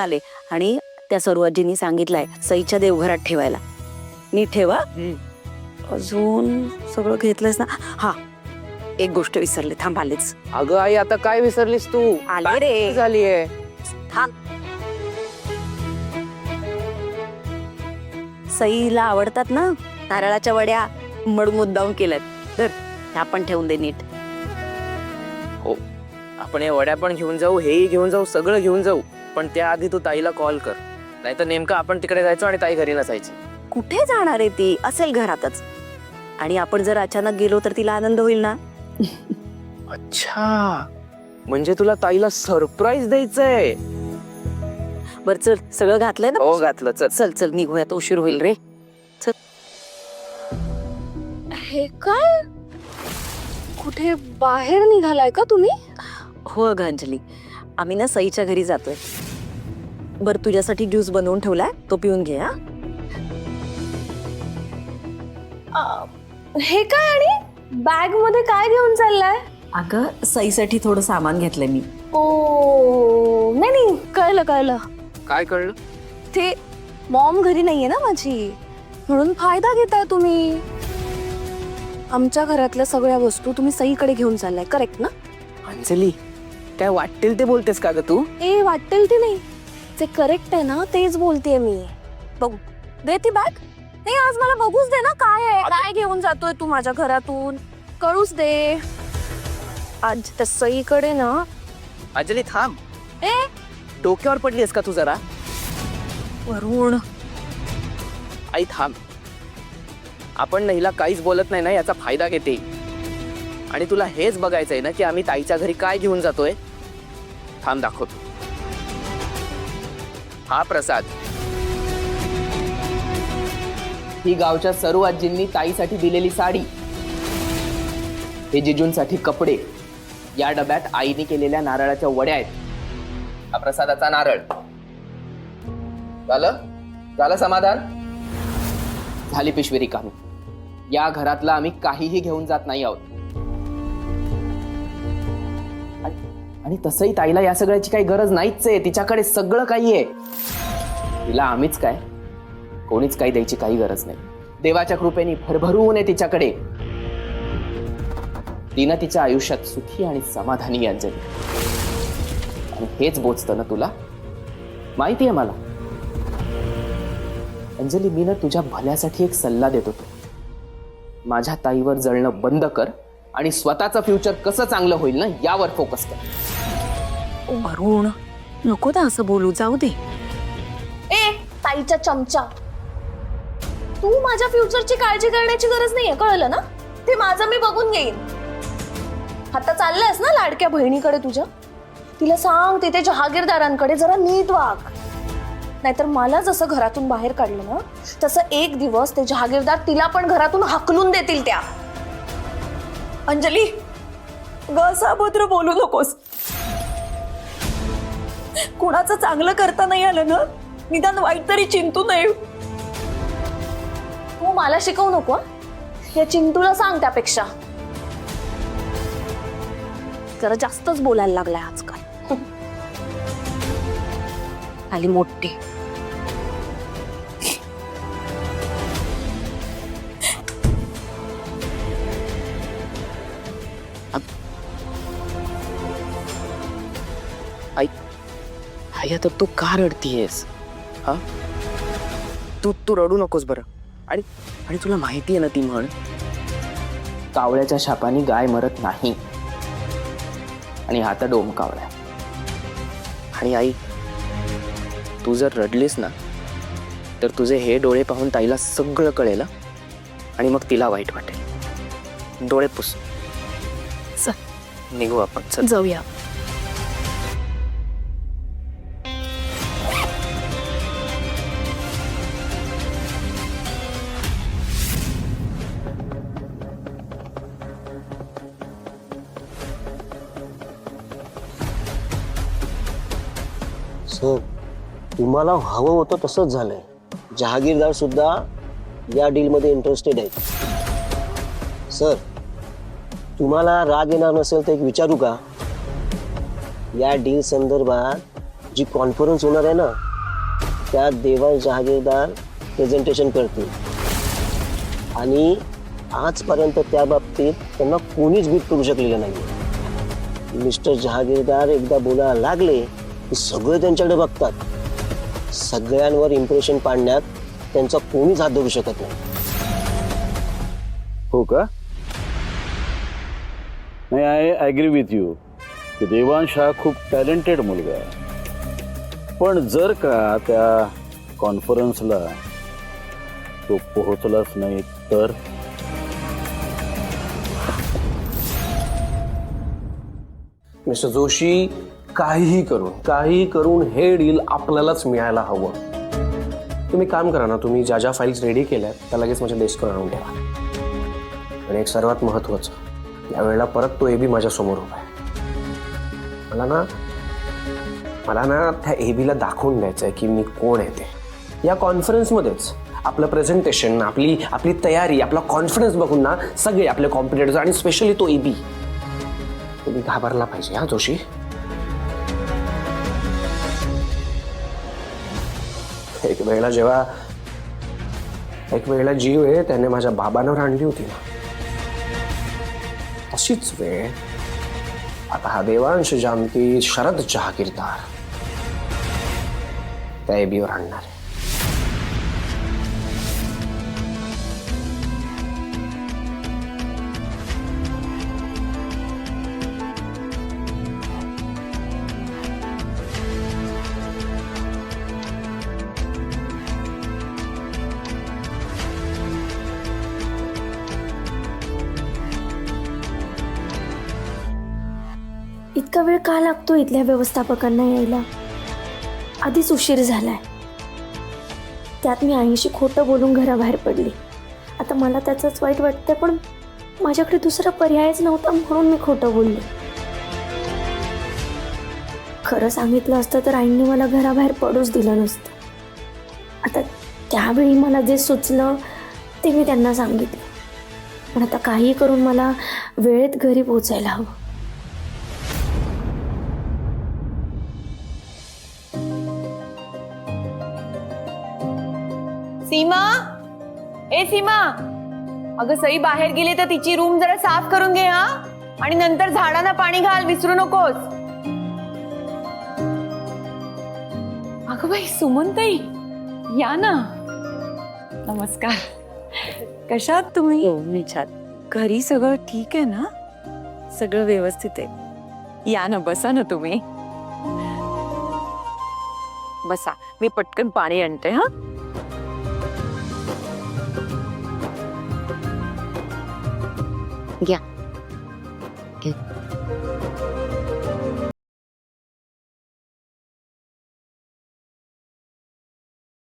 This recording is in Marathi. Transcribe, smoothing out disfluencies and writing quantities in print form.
आले आणि त्या सर्वाजींनी सांगितलंय सईच्या देवघरात ठेवायला. नीट ठेवा. अजून सगळं घेतलंस ना? हा, एक गोष्ट विसरले, थांब आलेच. अगं आई, आता काय विसरलीस तू? आले रे. झालीये. थांब. सईला आवडतात ना नारळाच्या वड्या, म्हणून मुद्दाम केल्यात. तर ह्या पण ठेवून दे नीट. हो, आपण या वड्या पण घेऊन जाऊ, हेही घेऊन जाऊ, सगळं घेऊन जाऊ. पण त्याआधी तू ताईला कॉल कर, नाहीतर नेमकं आपण तिकडे जायचो आणि ताई घरी नसायची. कुठे जाणार आहे ती? असेल घरातच. आणि आपण जर अचानक गेलो तर तिला आनंद होईल ना. अच्छा, म्हणजे तुला ताईला सरप्राईज द्यायचंय? बर चल, सगळं घातलंय ना? हो घातलं. चल चल चल निघूयात, उशीर होईल रे. चल. हे काय? कुठे बाहेर निघालाय का तुम्ही? हो अगं अंजली, आम्ही ना सईच्या घरी जातोय. बर तुझ्यासाठी ज्यूस बनवून ठेवलाय, तो पिऊन घे. हा, हे काय आणि बॅग मध्ये काय घेऊन चाललाय? अगं सईसाठी थोडं सामान घेतलंय मी. ओ नाही नाही, कळलं कळलं. काय कळलं? ते मॉम घरी नाहीये ना माझी, म्हणून फायदा घेताय तुम्ही. आमच्या घरातल्या सगळ्या वस्तू तुम्ही सईकडे घेऊन चाललाय, करेक्ट ना? अंजली, काय वाटेल ते बोलतेस का ग तू? ए वाटेल ते नाही, जे करेक्ट आहे ना तेच बोलतेय मी. बघू दे ती बॅग. नाही, आज मला बघूच दे ना, काय आहे, काय घेऊन जातोय तू माझ्या घरातून, कळूच दे. आज त्या सईकडे ना. अंजली थांब. ए डोक्यावर पडलीस का तू जरा? वरुण, आई थांब. आपण ना हिला काहीच बोलत नाही ना, याचा फायदा घेते. आणि तुला हेच बघायचंय ना की आम्ही ताईच्या घरी काय घेऊन जातोय? थांब दाखवतो. हा प्रसाद. ही गावच्या सर्व आजींनी ताईसाठी दिलेली साडी. हे जिजूंसाठी कपडे. या डब्यात आईने केलेल्या नारळाच्या वड्या आहेत. हा प्रसादाचा नारळ. झालं समाधान? झाली पिशवी रिकामी. या घरातला आम्ही काहीही घेऊन जात नाही आहोत. आणि तसंही ताईला या सगळ्याची काही गरज नाहीच आहे. तिच्याकडे सगळं काही आहे. तिला आम्हीच काय, कोणीच काही द्यायची काही गरज नाही. देवाच्या कृपेने भरभरून आहे तिच्याकडे. तिनं तिच्या आयुष्यात सुखी आणि समाधानी अंजली. आणि हेच बोचतं ना तुला? माहिती आहे मला. अंजली, मी ना तुझ्या भल्यासाठी एक सल्ला देत होतो. माझ्या ताईवर जळणं बंद कर आणि स्वतःचं फ्युचर कसं चांगलं होईल ना यावर फोकस कर. वरुण, नको ना असं बोलू, जाऊ दे. ए ताईच्या चमचा, तू माझ्या फ्युचरची काळजी करण्याची गरज नाहीये, कळलं ना? ते माझं मी बघून घेईन. आता चाललायस ना लाडक्या बहिणीकडे तुझ्या, तिला सांग तिथे जहागीरदारांकडे जरा नीट वाग. नाहीतर मला जसं घरातून बाहेर काढलं ना, तसं एक दिवस ते जहागीरदार तिला पण घरातून हाकलून देतील. त्या अंजली, गसाबद्र बोलू नकोस. कुणाचं चांगलं करता नाही आलं ना, निदान वाईट तरी चिंतू नये. तू मला शिकवू नको. या चिंटूला सांग त्यापेक्षा. जरा जास्तच बोलायला लागलाय आजकाल. आली मोठी. आई, आता तू का रडतीयस? हा, तू रडू नकोस बरं. आणि तुला माहिती आहे ना ती म्हण, कावळ्याच्या शापाने गाय मरत नाही. आणि हा तर डोमकावळा. आणि आई, तू जर रडलीस ना तर तुझे हे डोळे पाहून ताईला सगळं कळेल आणि मग तिला वाईट वाटेल. डोळे पुस. चल निघू आपण. चल जाऊया. सर, तुम्हाला हवं होतं तसंच झालंय. जहागीरदार सुद्धा या डीलमध्ये इंटरेस्टेड आहेत. सर, तुम्हाला राग येणार नसेल तर एक विचारू का? या डील संदर्भात जी कॉन्फरन्स होणार आहे ना त्यात देवांश जहागीरदार प्रेझेंटेशन करतील आणि आजपर्यंत त्या बाबतीत त्यांना कोणीच बीट करू शकलेलं नाही. मिस्टर जहागीरदार एकदा बोलायला लागले की सगळे त्यांच्याकडे बघतात. सगळ्यांवर इम्प्रेशन पाडण्यात त्यांचा कोणीच हात धरू शकत नाही. हो का? नाही, आय ॲग्री विथ यू की देवांश हा खूप टॅलेंटेड मुलगा आहे. पण जर का त्या कॉन्फरन्सला तो पोहोचलाच नाही तर मिस्टर जोशी, काहीही करून हे डील आपल्यालाच मिळायला हवं. तुम्ही काम करा ना, तुम्ही ज्या ज्या फाईल्स रेडी केल्या त्या लगेच माझ्या डेस्कवर आणून ठेवा. आणि एक सर्वात महत्वाचं, यावेळेला परत तो एबी माझ्या समोर उभा आहे. मला ना त्या एबीला दाखवून द्यायचं आहे की मी कोण आहे ते. या कॉन्फरन्समध्येच आपलं प्रेझेंटेशन, आपली तयारी, आपला कॉन्फिडन्स बघून ना सगळे आपले कॉम्पिटिटर्स आणि स्पेशली तो एबी, तुम्ही घाबरला पाहिजे. हा जोशी, एक वेळेला जीव आहे त्याने माझ्या बाबांवर आणली होती ना, अशीच वेळ आता हा देवांश जानकी शरद जहागीरदार त्या एबीवर आणणार आहे. इतका वेळ का लागतो इथल्या व्यवस्थापकांना यायला? आधीच उशीर झालाय. त्यात मी आईशी खोटं बोलून घराबाहेर पडली. आता मला त्याचंच वाईट वाटतंय, पण माझ्याकडे दुसरा पर्यायच नव्हता म्हणून मी खोटं बोलले. खरं सांगितलं असतं तर आईंनी मला घराबाहेर पडूच दिलं नसतं. आता त्यावेळी मला जे सुचलं ते मी त्यांना सांगितलं, पण आता काही करून मला वेळेत घरी पोचायला हवं. सीमा, ए सीमा, अगं सई बाहेर गेली तर तिची रूम जरा साफ करून घे हा, आणि नंतर झाडांना पाणी घाल, विसरू नकोस. अगं बाई सुमनताई, या ना. नमस्कार. कशा आहात तुम्ही? मी छान. घरी सगळं ठीक आहे ना? सगळं व्यवस्थित आहे? या ना, बसा ना तुम्ही. बसा, मी पटकन पाणी आणते. हा, घ्या.